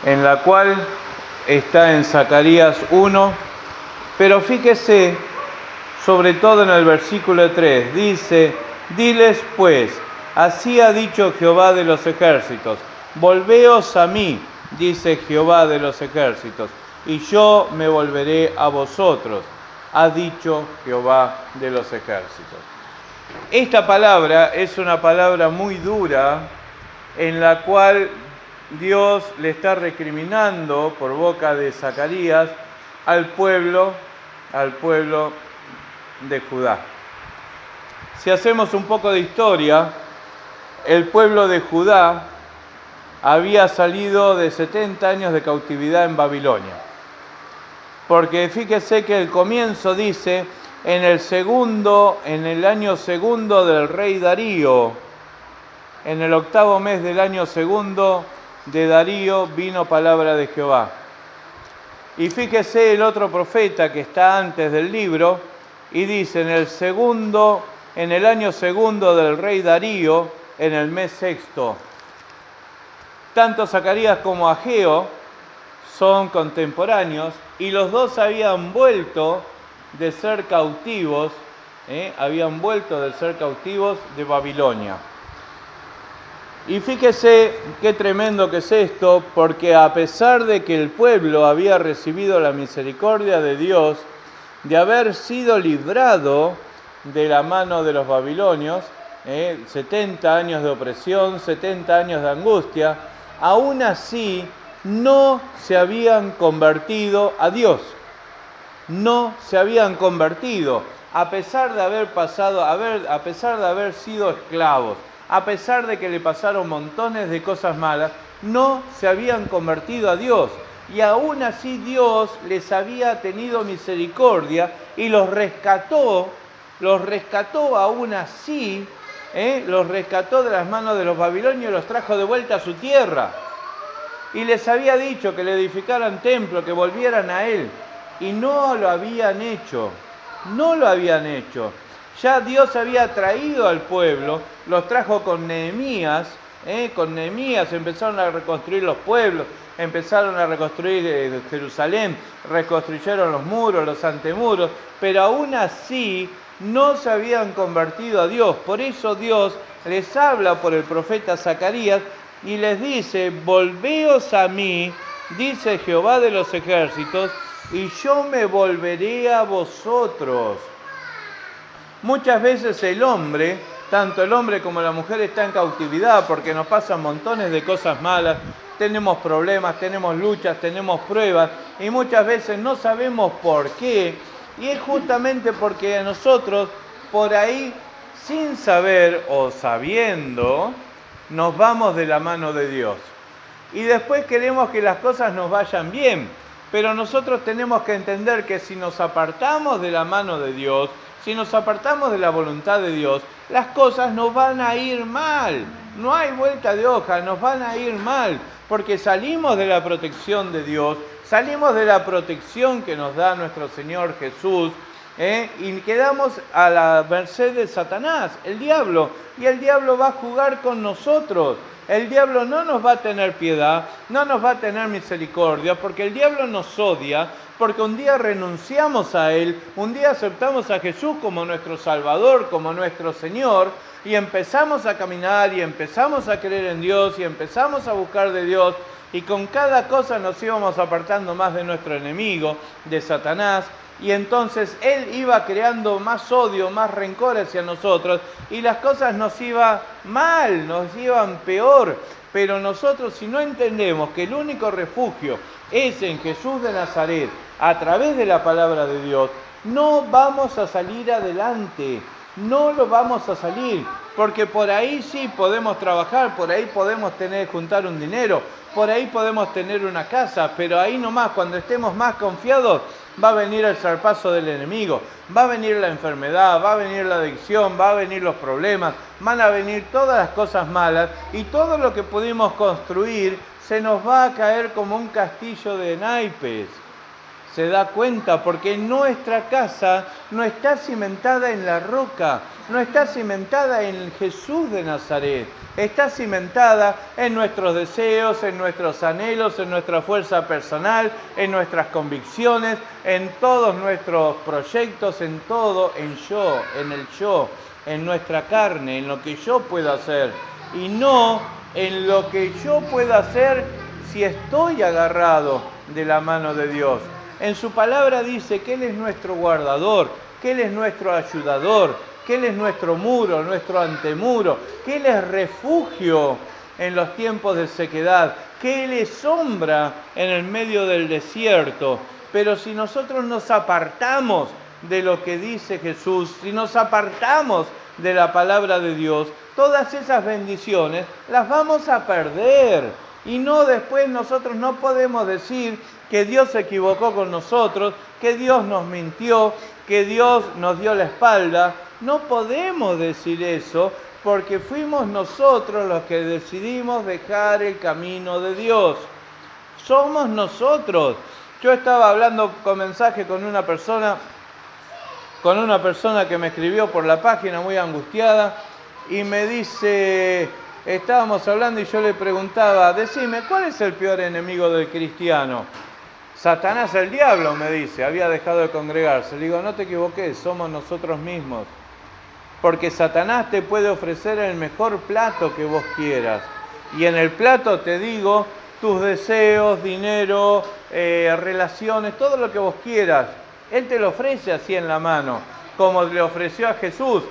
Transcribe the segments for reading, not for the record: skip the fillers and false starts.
en la cual está en Zacarías 1, pero fíjese, sobre todo en el versículo 3, dice: diles pues, así ha dicho Jehová de los ejércitos, volveos a mí, dice Jehová de los ejércitos, y yo me volveré a vosotros, ha dicho Jehová de los ejércitos. Esta palabra es una palabra muy dura, en la cual Dios le está recriminando por boca de Zacarías al pueblo de Judá. Si hacemos un poco de historia, el pueblo de Judá había salido de 70 años de cautividad en Babilonia. Porque fíjese que el comienzo dice: en el año segundo del rey Darío, en el 8º mes del año segundo de Darío, vino palabra de Jehová. Y fíjese el otro profeta que está antes del libro, y dice: en el año segundo del rey Darío, en el mes sexto. Tanto Zacarías como Ageo son contemporáneos, y los dos habían vuelto de ser cautivos, de Babilonia. Y fíjese qué tremendo que es esto, porque a pesar de que el pueblo había recibido la misericordia de Dios, de haber sido librado de la mano de los babilonios, 70 años de opresión, 70 años de angustia, aún así no se habían convertido a Dios. No se habían convertido, a pesar de haber sido esclavos, a pesar de que le pasaron montones de cosas malas, no se habían convertido a Dios. Y aún así Dios les había tenido misericordia y los rescató aún así, los rescató de las manos de los babilonios y los trajo de vuelta a su tierra. Y les había dicho que le edificaran templo, que volvieran a Él. Y no lo habían hecho. Ya Dios había traído al pueblo, los trajo con Nehemías. Con Nehemías empezaron a reconstruir los pueblos, empezaron a reconstruir Jerusalén, reconstruyeron los muros, los antemuros, pero aún así no se habían convertido a Dios. Por eso Dios les habla por el profeta Zacarías y les dice: volveos a mí, dice Jehová de los ejércitos, y yo me volveré a vosotros. Muchas veces el hombre, tanto el hombre como la mujer, está en cautividad porque nos pasan montones de cosas malas, tenemos problemas, tenemos luchas, tenemos pruebas, y muchas veces no sabemos por qué, y es justamente porque nosotros, por ahí, sin saber o sabiendo, nos vamos de la mano de Dios. Y después queremos que las cosas nos vayan bien, pero nosotros tenemos que entender que si nos apartamos de la mano de Dios, si nos apartamos de la voluntad de Dios, las cosas nos van a ir mal. No hay vuelta de hoja, nos van a ir mal, porque salimos de la protección de Dios, salimos de la protección que nos da nuestro Señor Jesús, y quedamos a la merced de Satanás, el diablo, y el diablo va a jugar con nosotros. El diablo no nos va a tener piedad, no nos va a tener misericordia, porque el diablo nos odia, porque un día renunciamos a Él, un día aceptamos a Jesús como nuestro Salvador, como nuestro Señor, y empezamos a caminar, y empezamos a creer en Dios, y empezamos a buscar de Dios, y con cada cosa nos íbamos apartando más de nuestro enemigo, de Satanás, y entonces Él iba creando más odio, más rencor hacia nosotros, y las cosas nos iban mal, nos iban peor. Pero nosotros, si no entendemos que el único refugio es en Jesús de Nazaret, a través de la palabra de Dios, no vamos a salir adelante, no lo vamos a salir, porque por ahí sí podemos trabajar, por ahí podemos juntar un dinero, por ahí podemos tener una casa, pero ahí nomás, cuando estemos más confiados, va a venir el zarpazo del enemigo, va a venir la enfermedad, va a venir la adicción, va a venir los problemas, van a venir todas las cosas malas, y todo lo que pudimos construir se nos va a caer como un castillo de naipes. ¿Se da cuenta? Porque nuestra casa no está cimentada en la roca, no está cimentada en Jesús de Nazaret, está cimentada en nuestros deseos, en nuestros anhelos, en nuestra fuerza personal, en nuestras convicciones, en todos nuestros proyectos, en todo, en el yo, en nuestra carne, en lo que yo puedo hacer, y no en lo que yo pueda hacer si estoy agarrado de la mano de Dios. En su palabra dice que Él es nuestro guardador, que Él es nuestro ayudador, que Él es nuestro muro, nuestro antemuro, que Él es refugio en los tiempos de sequedad, que Él es sombra en el medio del desierto. Pero si nosotros nos apartamos de lo que dice Jesús, si nos apartamos de la palabra de Dios, todas esas bendiciones las vamos a perder. Y no después nosotros no podemos decir que Dios se equivocó con nosotros, que Dios nos mintió, que Dios nos dio la espalda. No podemos decir eso porque fuimos nosotros los que decidimos dejar el camino de Dios. Somos nosotros. Yo estaba hablando con mensaje con una persona que me escribió por la página muy angustiada y me dice, estábamos hablando y yo le preguntaba, decime, ¿cuál es el peor enemigo del cristiano? Satanás, el diablo, me dice, había dejado de congregarse. Le digo, no te equivoques, somos nosotros mismos. Porque Satanás te puede ofrecer el mejor plato que vos quieras. Y en el plato te digo, tus deseos, dinero, relaciones, todo lo que vos quieras. Él te lo ofrece así en la mano, como le ofreció a Jesús.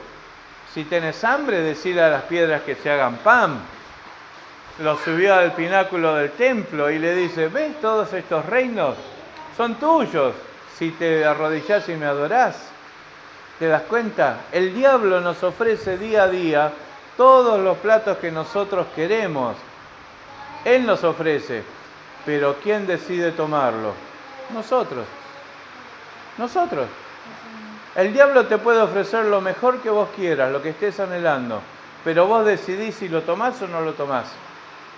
Si tenés hambre, decile a las piedras que se hagan pan. Lo subió al pináculo del templo y le dice, ¿ves todos estos reinos? Son tuyos si te arrodillás y me adorás. ¿Te das cuenta? El diablo nos ofrece día a día todos los platos que nosotros queremos. Él nos ofrece, pero ¿quién decide tomarlo? Nosotros. Nosotros. El diablo te puede ofrecer lo mejor que vos quieras, lo que estés anhelando, pero vos decidís si lo tomás o no lo tomás.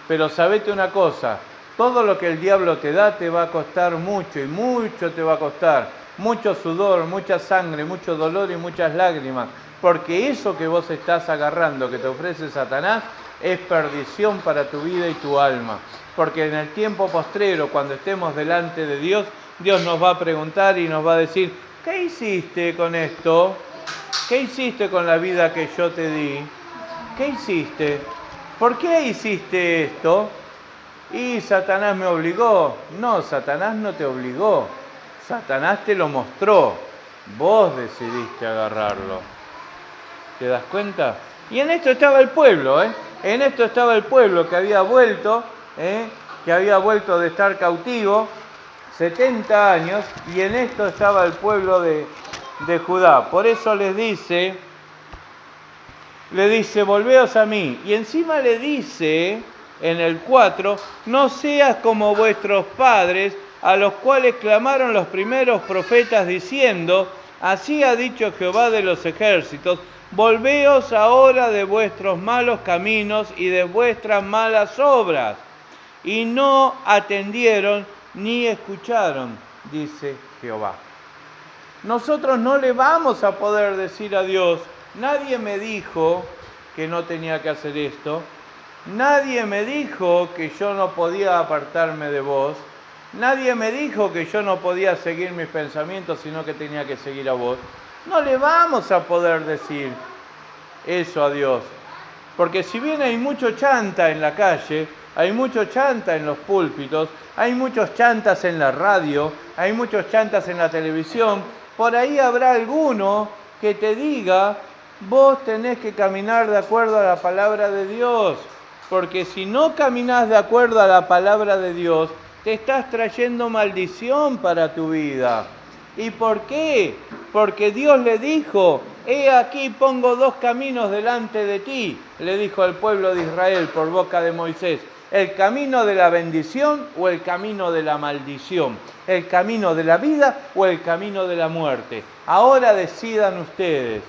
Pero sabete una cosa, todo lo que el diablo te da te va a costar mucho y mucho te va a costar. Mucho sudor, mucha sangre, mucho dolor y muchas lágrimas. Porque eso que vos estás agarrando, que te ofrece Satanás, es perdición para tu vida y tu alma. Porque en el tiempo postrero, cuando estemos delante de Dios, Dios nos va a preguntar y nos va a decir, ¿qué hiciste con esto? ¿Qué hiciste con la vida que yo te di? ¿Qué hiciste? ¿Por qué hiciste esto? Y Satanás me obligó. No, Satanás no te obligó. Satanás te lo mostró. Vos decidiste agarrarlo. ¿Te das cuenta? Y en esto estaba el pueblo, En esto estaba el pueblo que había vuelto, de estar cautivo 70 años, y en esto estaba el pueblo de Judá. Por eso le dice, volveos a mí. Y encima le dice, en el 4, no seas como vuestros padres, a los cuales clamaron los primeros profetas diciendo, así ha dicho Jehová de los ejércitos, volveos ahora de vuestros malos caminos y de vuestras malas obras. Y no atendieron ni escucharon, dice Jehová. Nosotros no le vamos a poder decir a Dios, nadie me dijo que no tenía que hacer esto, nadie me dijo que yo no podía apartarme de vos, nadie me dijo que yo no podía seguir mis pensamientos, sino que tenía que seguir a vos. No le vamos a poder decir eso a Dios, porque si bien hay mucho chanta en la calle, hay mucho chanta en los púlpitos, hay muchos chantas en la radio, hay muchos chantas en la televisión, por ahí habrá alguno que te diga, vos tenés que caminar de acuerdo a la palabra de Dios, porque si no caminás de acuerdo a la palabra de Dios, te estás trayendo maldición para tu vida. ¿Y por qué? Porque Dios le dijo, he aquí pongo dos caminos delante de ti, le dijo al pueblo de Israel por boca de Moisés. El camino de la bendición o el camino de la maldición. El camino de la vida o el camino de la muerte. Ahora decidan ustedes.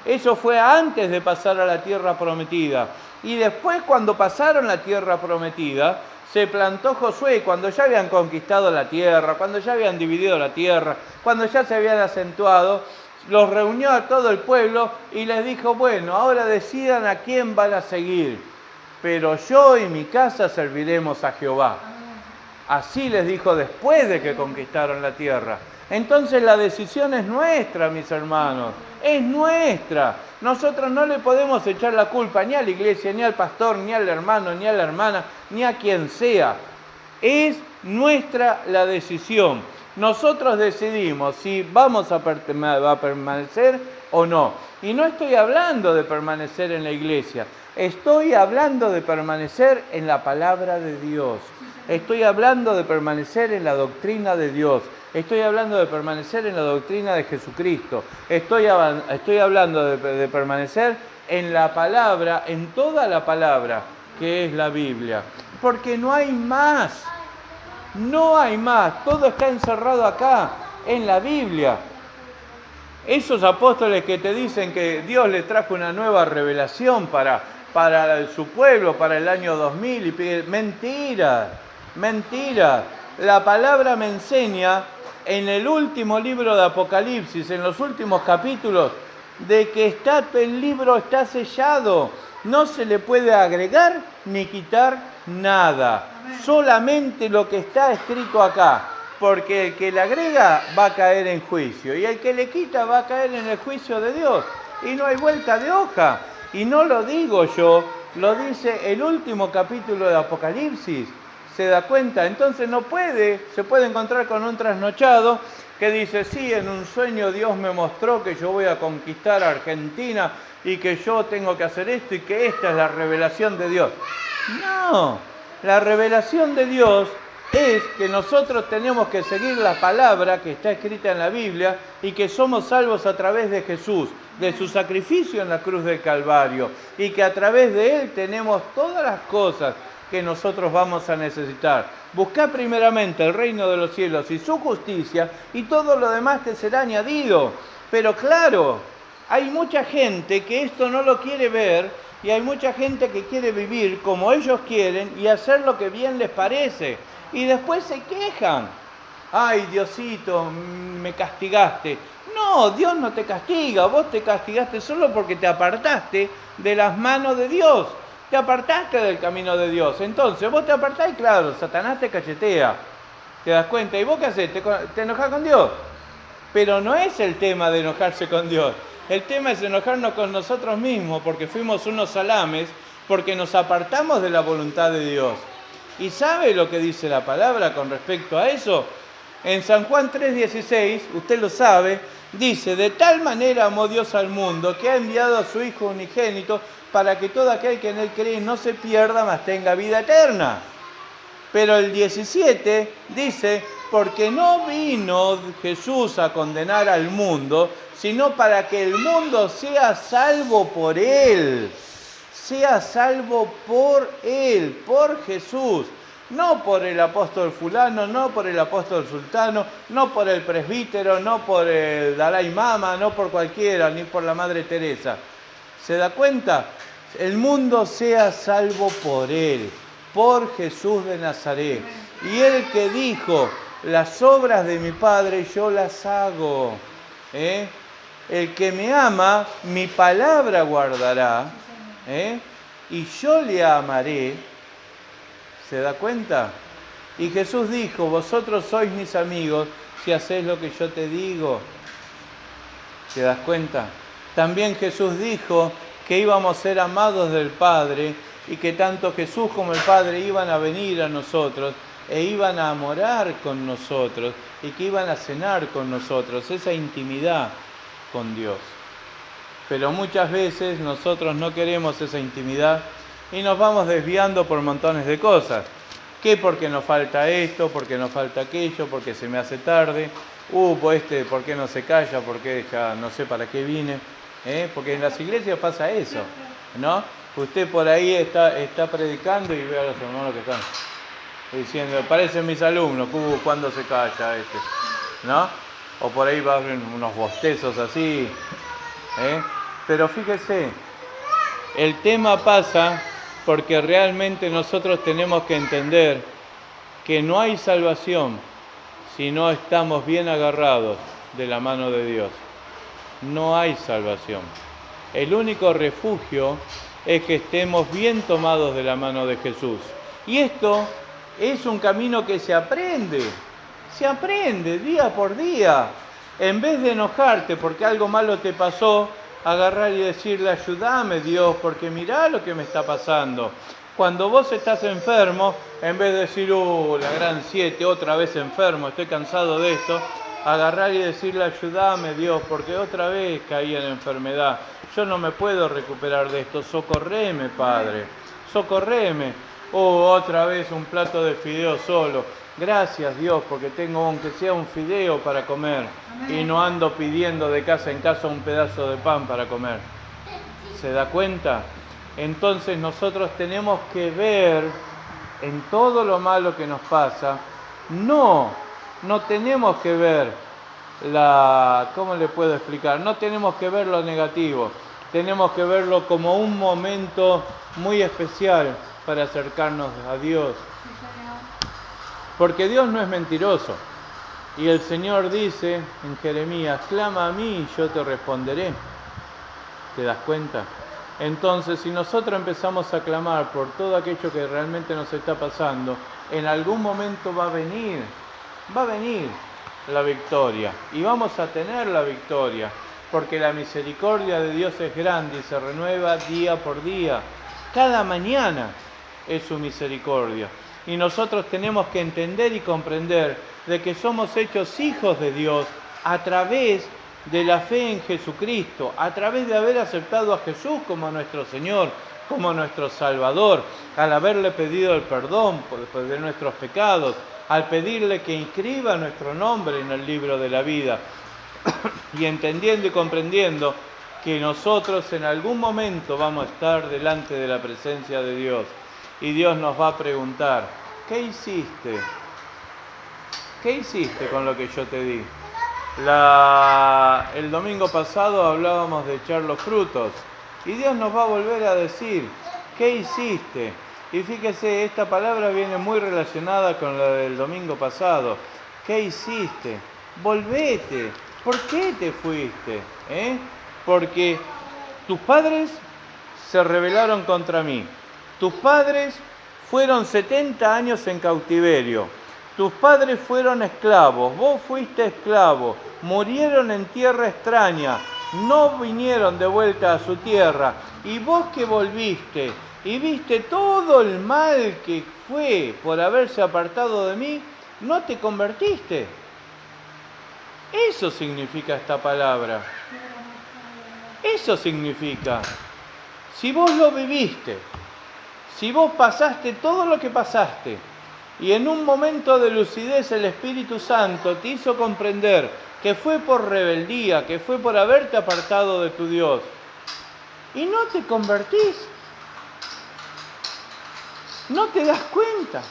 Eso fue antes de pasar a la tierra prometida. Y después, cuando pasaron la tierra prometida, se plantó Josué, cuando ya habían conquistado la tierra, cuando ya habían dividido la tierra, cuando ya se habían acentuado, los reunió a todo el pueblo y les dijo, bueno, ahora decidan a quién van a seguir, pero yo y mi casa serviremos a Jehová. Así les dijo después de que conquistaron la tierra. Entonces la decisión es nuestra, mis hermanos, es nuestra. Nosotros no le podemos echar la culpa ni a la iglesia, ni al pastor, ni al hermano, ni a la hermana, ni a quien sea. Es nuestra la decisión. Nosotros decidimos si vamos a permanecer o no. Y no estoy hablando de permanecer en la iglesia, estoy hablando de permanecer en la palabra de Dios. Estoy hablando de permanecer en la doctrina de Dios. Estoy hablando de permanecer en la doctrina de Jesucristo. Estoy hablando de permanecer en la palabra, en toda la palabra que es la Biblia. Porque no hay más. No hay más. Todo está encerrado acá, en la Biblia. Esos apóstoles que te dicen que Dios les trajo una nueva revelación para su pueblo, para el año 2000, y piden, mentira. Mentira. La palabra me enseña en el último libro de Apocalipsis, en los últimos capítulos, de que el libro está sellado. No se le puede agregar ni quitar nada. Solamente lo que está escrito acá. Porque el que le agrega va a caer en juicio. Y el que le quita va a caer en el juicio de Dios. Y no hay vuelta de hoja. Y no lo digo yo, lo dice el último capítulo de Apocalipsis. ¿Se da cuenta? Entonces se puede encontrar con un trasnochado que dice, sí, en un sueño Dios me mostró que yo voy a conquistar a Argentina y que yo tengo que hacer esto y que esta es la revelación de Dios. No, la revelación de Dios es que nosotros tenemos que seguir la palabra que está escrita en la Biblia y que somos salvos a través de Jesús, de su sacrificio en la cruz del Calvario, y que a través de Él tenemos todas las cosas que nosotros vamos a necesitar. Buscad primeramente el reino de los cielos y su justicia, y todo lo demás te será añadido. Pero claro, hay mucha gente que esto no lo quiere ver, y hay mucha gente que quiere vivir como ellos quieren y hacer lo que bien les parece. Y después se quejan. Ay, Diosito, me castigaste. No, Dios no te castiga, vos te castigaste solo porque te apartaste de las manos de Dios. Te apartaste del camino de Dios. Entonces, vos te apartás y claro, Satanás te cachetea. ¿Te das cuenta? ¿Y vos qué haces? ¿Te enojás con Dios? Pero no es el tema de enojarse con Dios. El tema es enojarnos con nosotros mismos porque fuimos unos salames, porque nos apartamos de la voluntad de Dios. ¿Y sabe lo que dice la palabra con respecto a eso? En San Juan 3:16, usted lo sabe, dice, de tal manera amó Dios al mundo que ha enviado a su Hijo unigénito para que todo aquel que en Él cree no se pierda, mas tenga vida eterna. Pero el 17 dice, porque no vino Jesús a condenar al mundo, sino para que el mundo sea salvo por Él. Sea salvo por Él, por Jesús. No por el apóstol fulano, no por el apóstol sultano, no por el presbítero, no por el Dalai Lama, no por cualquiera, ni por la Madre Teresa. ¿Se da cuenta? El mundo sea salvo por Él, por Jesús de Nazaret. Y Él que dijo, las obras de mi Padre yo las hago. El que me ama, mi palabra guardará. Y yo le amaré. ¿Se da cuenta? Y Jesús dijo, vosotros sois mis amigos si hacéis lo que yo te digo. ¿Te das cuenta? También Jesús dijo que íbamos a ser amados del Padre y que tanto Jesús como el Padre iban a venir a nosotros e iban a morar con nosotros y que iban a cenar con nosotros, esa intimidad con Dios. Pero muchas veces nosotros no queremos esa intimidad y nos vamos desviando por montones de cosas. ¿Qué? Porque nos falta esto, porque nos falta aquello, porque se me hace tarde. Pues ¿por qué no se calla? Porque ya no sé para qué vine. Porque en las iglesias pasa eso, ¿no? Usted por ahí está predicando y ve a los hermanos que están diciendo, parecen mis alumnos, ¿cuándo se calla este? ¿No? O por ahí van unos bostezos así, Pero fíjese, El tema pasa porque realmente nosotros tenemos que entender que no hay salvación si no estamos bien agarrados de la mano de Dios. No hay salvación. El único refugio es que estemos bien tomados de la mano de Jesús. Y esto es un camino que se aprende día por día. En vez de enojarte porque algo malo te pasó, agarrar y decirle, ayúdame Dios, porque mirá lo que me está pasando. Cuando vos estás enfermo, en vez de decir, la gran 7, otra vez enfermo, estoy cansado de esto, agarrar y decirle, ayúdame Dios, porque otra vez caí en enfermedad. Yo no me puedo recuperar de esto, socorreme Padre, socorreme. Otra vez un plato de fideo solo. Gracias Dios, porque tengo aunque sea un fideo para comer. Amén. Y no ando pidiendo de casa en casa un pedazo de pan para comer. ¿Se da cuenta? Entonces nosotros tenemos que ver en todo lo malo que nos pasa, no tenemos que ver ¿cómo le puedo explicar? No tenemos que ver lo negativo, tenemos que verlo como un momento muy especial para acercarnos a Dios. Porque Dios no es mentiroso. Y el Señor dice en Jeremías, clama a mí y yo te responderé. ¿Te das cuenta? Entonces, si nosotros empezamos a clamar por todo aquello que realmente nos está pasando, en algún momento va a venir la victoria. Y vamos a tener la victoria, porque la misericordia de Dios es grande y se renueva día por día. Cada mañana es su misericordia. Y nosotros tenemos que entender y comprender de que somos hechos hijos de Dios a través de la fe en Jesucristo, a través de haber aceptado a Jesús como nuestro Señor, como nuestro Salvador, al haberle pedido el perdón de nuestros pecados, al pedirle que inscriba nuestro nombre en el libro de la vida, y entendiendo y comprendiendo que nosotros en algún momento vamos a estar delante de la presencia de Dios, y Dios nos va a preguntar, ¿qué hiciste? ¿Qué hiciste con lo que yo te di? El domingo pasado hablábamos de echar los frutos y Dios nos va a volver a decir, ¿qué hiciste? Y fíjese, esta palabra viene muy relacionada con la del domingo pasado. ¿Qué hiciste? Volvete. ¿Por qué te fuiste? Porque tus padres se rebelaron contra mí. Tus padres fueron 70 años en cautiverio. Tus padres fueron esclavos, vos fuiste esclavo, murieron en tierra extraña, no vinieron de vuelta a su tierra, y vos que volviste y viste todo el mal que fue por haberse apartado de mí, no te convertiste. Eso significa esta palabra. Eso significa, si vos lo viviste, si vos pasaste todo lo que pasaste, y en un momento de lucidez el Espíritu Santo te hizo comprender que fue por rebeldía, que fue por haberte apartado de tu Dios, y no te convertís, no te das cuenta.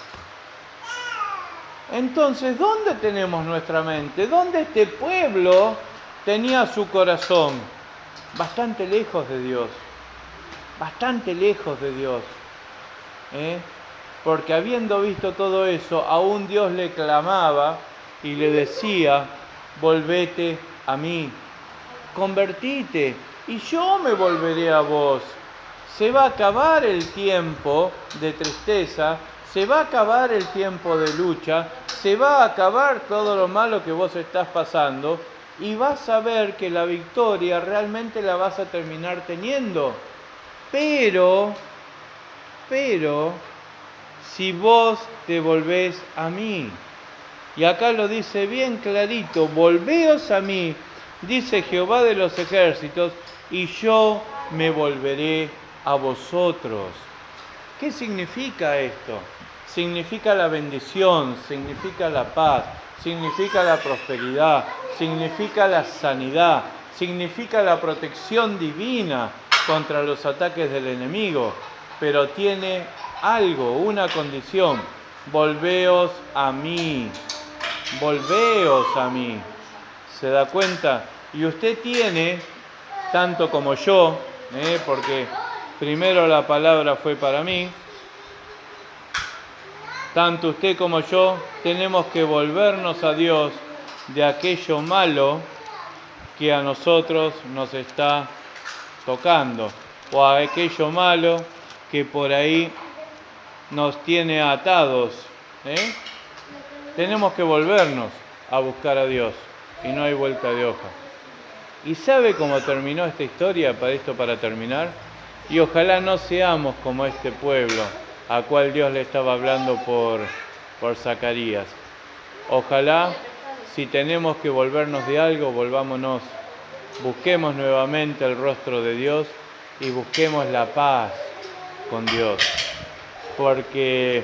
Entonces, ¿dónde tenemos nuestra mente? ¿Dónde este pueblo tenía su corazón? Bastante lejos de Dios, bastante lejos de Dios. Porque habiendo visto todo eso, aún Dios le clamaba y le decía, volvete a mí, convertite y yo me volveré a vos. Se va a acabar el tiempo de tristeza, se va a acabar el tiempo de lucha, se va a acabar todo lo malo que vos estás pasando y vas a ver que la victoria realmente la vas a terminar teniendo. Pero, si vos te volvés a mí. Y acá lo dice bien clarito, volveos a mí, dice Jehová de los ejércitos, y yo me volveré a vosotros. ¿Qué significa esto? Significa la bendición, significa la paz, significa la prosperidad, significa la sanidad, significa la protección divina contra los ataques del enemigo, pero tiene algo, una condición, volveos a mí, volveos a mí. ¿Se da cuenta? Y usted tiene, tanto como yo, porque primero la palabra fue para mí, tanto usted como yo tenemos que volvernos a Dios de aquello malo que a nosotros nos está tocando, o a aquello malo que por ahí nos tiene atados. Tenemos que volvernos a buscar a Dios y no hay vuelta de hoja. ¿Y sabe cómo terminó esta historia? Para terminar. Y ojalá no seamos como este pueblo a cual Dios le estaba hablando por Zacarías. Ojalá, si tenemos que volvernos de algo, volvámonos. Busquemos nuevamente el rostro de Dios y busquemos la paz con Dios. Porque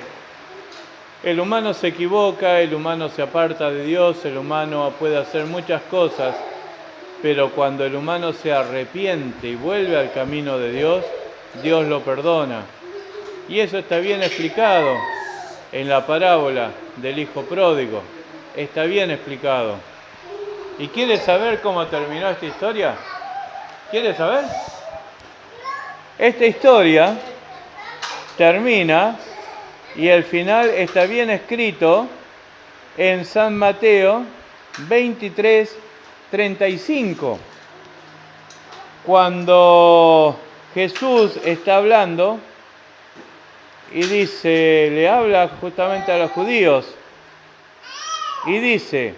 el humano se equivoca, el humano se aparta de Dios, el humano puede hacer muchas cosas, pero cuando el humano se arrepiente y vuelve al camino de Dios, Dios lo perdona. Y eso está bien explicado en la parábola del hijo pródigo. Está bien explicado. ¿Y quiere saber cómo terminó esta historia? ¿Quiere saber? Esta historia termina y el final está bien escrito en San Mateo 23:35. Cuando Jesús está hablando y dice, le habla justamente a los judíos y dice,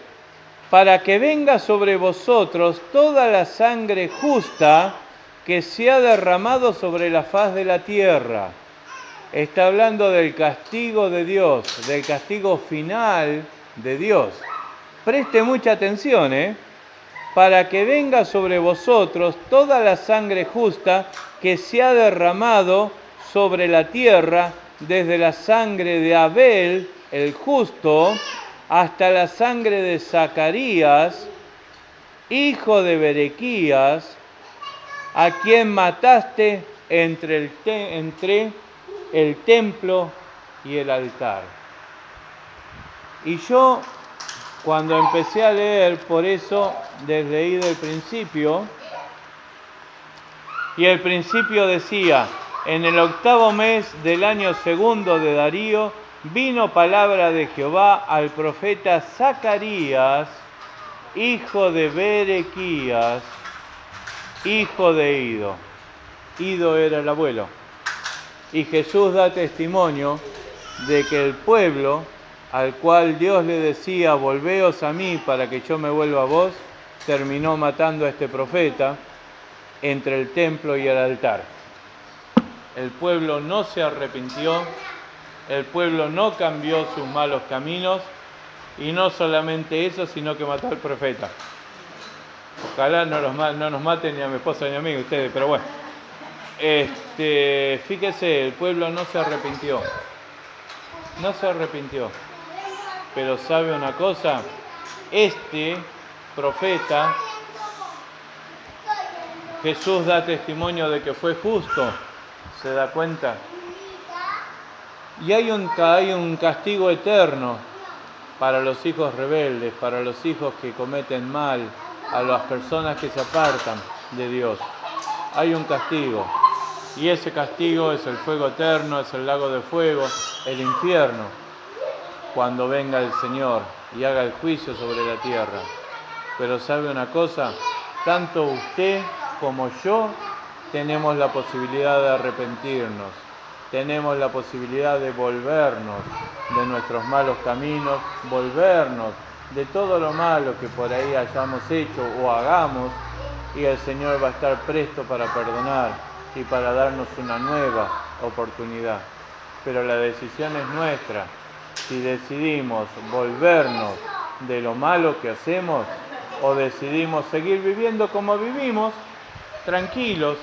para que venga sobre vosotros toda la sangre justa que se ha derramado sobre la faz de la tierra. Está hablando del castigo de Dios, del castigo final de Dios. Preste mucha atención, para que venga sobre vosotros toda la sangre justa que se ha derramado sobre la tierra, desde la sangre de Abel, el justo, hasta la sangre de Zacarías, hijo de Berequías, a quien mataste entre el templo y el altar. Y yo, cuando empecé a leer, por eso desde ahí del principio, y el principio decía, en el 8º mes del año 2 de Darío, vino palabra de Jehová al profeta Zacarías, hijo de Berequías, hijo de Ido. Ido era el abuelo. Y Jesús da testimonio de que el pueblo al cual Dios le decía, volveos a mí para que yo me vuelva a vos, terminó matando a este profeta entre el templo y el altar. El pueblo no se arrepintió, el pueblo no cambió sus malos caminos, y no solamente eso, sino que mató al profeta. Ojalá no nos maten ni a mi esposa ni a mí, ustedes, pero bueno. Fíjese, el pueblo no se arrepintió. No se arrepintió. Pero ¿sabe una cosa? Este profeta, Jesús da testimonio de que fue justo. ¿Se da cuenta? Y hay un castigo eterno para los hijos rebeldes, para los hijos que cometen mal, a las personas que se apartan de Dios. Hay un castigo. Y ese castigo es el fuego eterno, es el lago de fuego, el infierno, cuando venga el Señor y haga el juicio sobre la tierra. Pero ¿sabe una cosa? Tanto usted como yo tenemos la posibilidad de arrepentirnos, tenemos la posibilidad de volvernos de nuestros malos caminos, volvernos de todo lo malo que por ahí hayamos hecho o hagamos, y el Señor va a estar presto para perdonar y para darnos una nueva oportunidad. Pero la decisión es nuestra. Si decidimos volvernos de lo malo que hacemos o decidimos seguir viviendo como vivimos, tranquilos,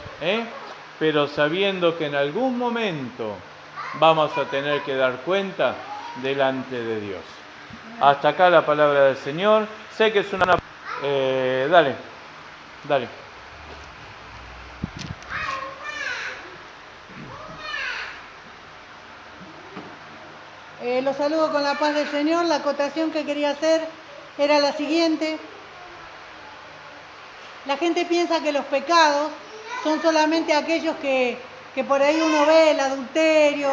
pero sabiendo que en algún momento vamos a tener que dar cuenta delante de Dios. Hasta acá la palabra del Señor. Sé que es una... dale. Los saludo con la paz del Señor. La acotación que quería hacer era la siguiente. La gente piensa que los pecados son solamente aquellos que que por ahí uno ve el adulterio,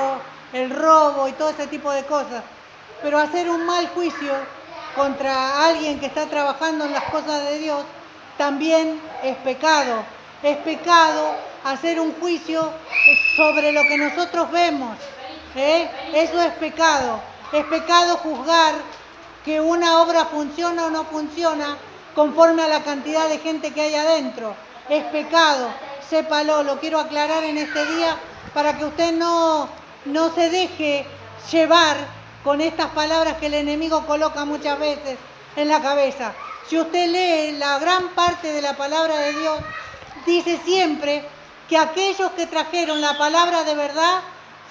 el robo y todo ese tipo de cosas. Pero hacer un mal juicio contra alguien que está trabajando en las cosas de Dios también es pecado. Es pecado hacer un juicio sobre lo que nosotros vemos. Eso es pecado. Es pecado juzgar que una obra funciona o no funciona conforme a la cantidad de gente que hay adentro. Es pecado, sépalo, lo quiero aclarar en este día para que usted no se deje llevar con estas palabras que el enemigo coloca muchas veces en la cabeza. Si usted lee la gran parte de la palabra de Dios, dice siempre que aquellos que trajeron la palabra de verdad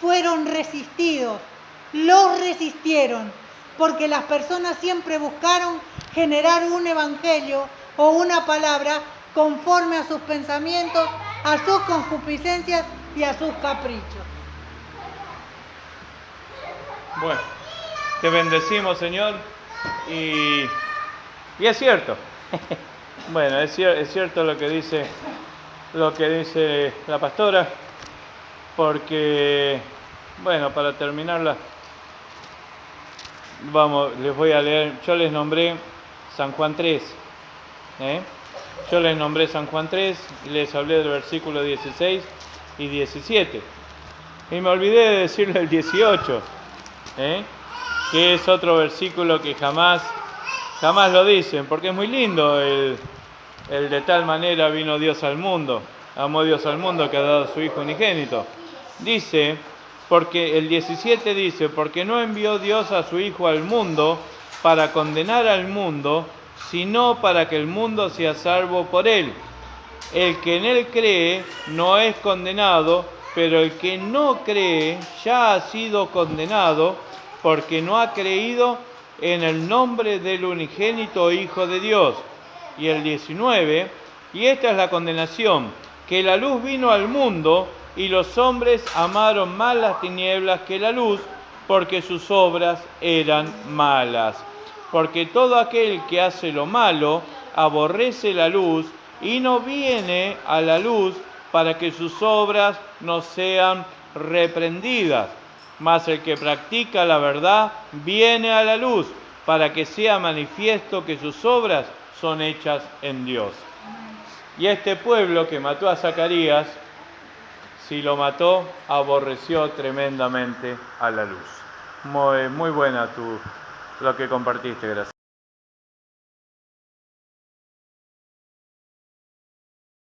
fueron resistidos, los resistieron, porque las personas siempre buscaron generar un evangelio o una palabra conforme a sus pensamientos, a sus concupiscencias y a sus caprichos. Bueno, te bendecimos, Señor, y es cierto. Bueno, es cierto lo que dice la pastora, porque, bueno, para terminarla, les voy a leer. Yo les nombré San Juan 3. Yo les nombré San Juan 3 y les hablé del versículo 16 y 17. Y me olvidé de decirle el 18, que es otro versículo que jamás lo dicen, porque es muy lindo el de tal manera vino Dios al mundo, amó Dios al mundo que ha dado a su Hijo unigénito. Dice, porque el 17 dice, porque no envió Dios a su Hijo al mundo para condenar al mundo, sino para que el mundo sea salvo por él. El que en él cree no es condenado, pero el que no cree ya ha sido condenado, porque no ha creído en el nombre del unigénito Hijo de Dios. Y el 19, y esta es la condenación, que la luz vino al mundo, y los hombres amaron más las tinieblas que la luz, porque sus obras eran malas. Porque todo aquel que hace lo malo aborrece la luz, y no viene a la luz para que sus obras no sean reprendidas. Mas el que practica la verdad viene a la luz, para que sea manifiesto que sus obras son hechas en Dios. Y este pueblo que mató a Zacarías, si lo mató, aborreció tremendamente a la luz. Muy buena lo que compartiste, gracias.